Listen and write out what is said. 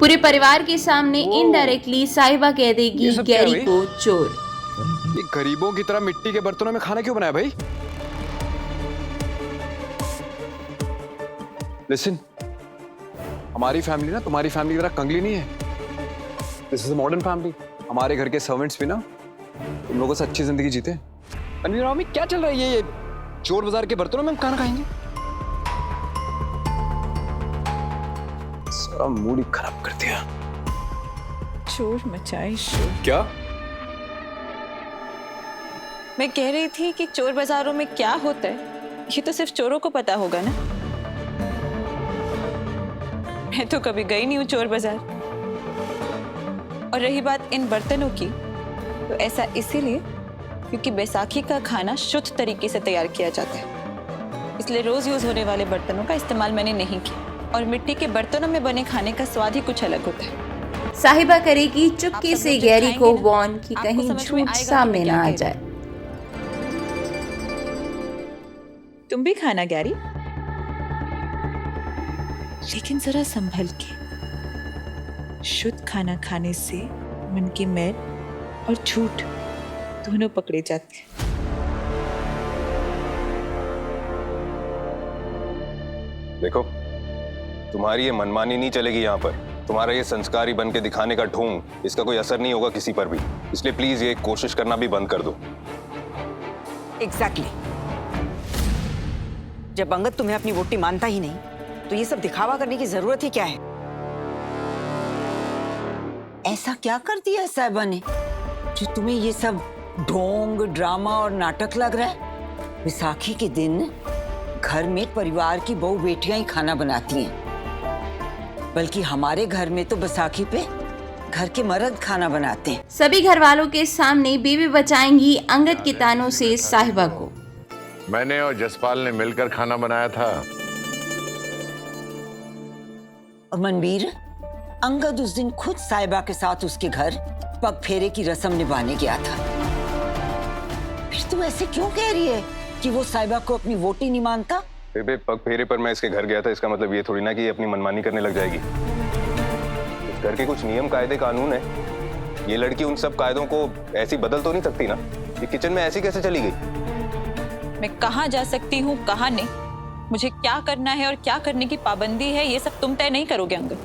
पूरे परिवार के सामने इनडायरेक्टली साहिबा कह देगी ये सब क्या है गैरी भाई? को चोर। ये गरीबों की तरह मिट्टी के बर्तनों में खाना क्यों बनाया भाई? लिसन, हमारी फैमिली ना तुम्हारी फैमिली की तरह कंगली नहीं है। This is a modern family. हमारे घर के सर्वेंट्स भी ना तुम लोगों से अच्छी जिंदगी जीते हैं। अनिल राव में क्या चल रहा है? ये चोर बाजार के बर्तनों में हम खाना खाएंगे? सारा मूड ही खराब कर दिया। शोर मचाए शोर। क्या? मैं कह रही थी कि चोर बाजारों में क्या होता है ये तो सिर्फ चोरों को पता होगा ना। मैं तो कभी गई नहीं हूँ चोर बाजार। और रही बात इन बर्तनों की, तो ऐसा इसीलिए क्योंकि बैसाखी का खाना शुद्ध तरीके से तैयार किया जाता है, इसलिए रोज यूज होने वाले बर्तनों का इस्तेमाल मैंने नहीं किया। और मिट्टी के बर्तनों में बने खाने का स्वाद ही कुछ अलग होता है। साहिबा करेगी चुपके आप सब से लोग गैरी जब को खाएंगे ना, वॉर्न कि आपको कहीं समझ में झूठ आएगा कि सामने मैं ना आ क्या कह जाए। तुम भी खाना गैरी, लेकिन जरा संभल के। शुद्ध खाना खाने से मन की मैल और झूठ दोनों पकड़े जाते हैं। देखो, तुम्हारी ये मनमानी नहीं चलेगी यहाँ पर। तुम्हारा ये संस्कारी बन के दिखाने का ढोंग, इसका कोई असर नहीं होगा किसी पर भी। इसलिए प्लीज ये कोशिश करना भी बंद कर दो। एग्जैक्टली। जब अंगद तुम्हें अपनी वोटी मानता ही नहीं, तो ये सब दिखावा करने की जरूरत ही क्या है? ऐसा क्या कर दिया है साहिबा ने जो तुम्हें ये सब ढोंग, ड्रामा और नाटक लग रहा है? विसाखी के दिन घर में परिवार की बहू बेटियां ही खाना बनाती हैं, बल्कि हमारे घर में तो बैसाखी पे घर के मर्द खाना बनाते हैं। सभी घर वालों के सामने बीवी बचाएंगी अंगद के तानों से साहिबा को। मैंने और जसपाल ने मिलकर खाना बनाया था। और मनवीर, अंगद उस दिन खुद साहिबा के साथ उसके घर पग फेरे की रस्म निभाने गया था। फिर तू ऐसे क्यों कह रही है कि वो साहिबा को अपनी वोटी नहीं मानता? बेबे, पग फेरे पर मैं इसके घर गया था, इसका मतलब ये थोड़ी ना कि ये अपनी मनमानी करने लग जाएगी। इस घर के कुछ नियम कायदे कानून है। ये लड़की उन सब कायदों को ऐसी बदल तो नहीं सकती ना। ये किचन में ऐसी कैसे चली गई? मैं कहाँ जा सकती हूँ, कहाँ नहीं, मुझे क्या करना है और क्या करने की पाबंदी है, ये सब तुम तय नहीं करोगे अंगद।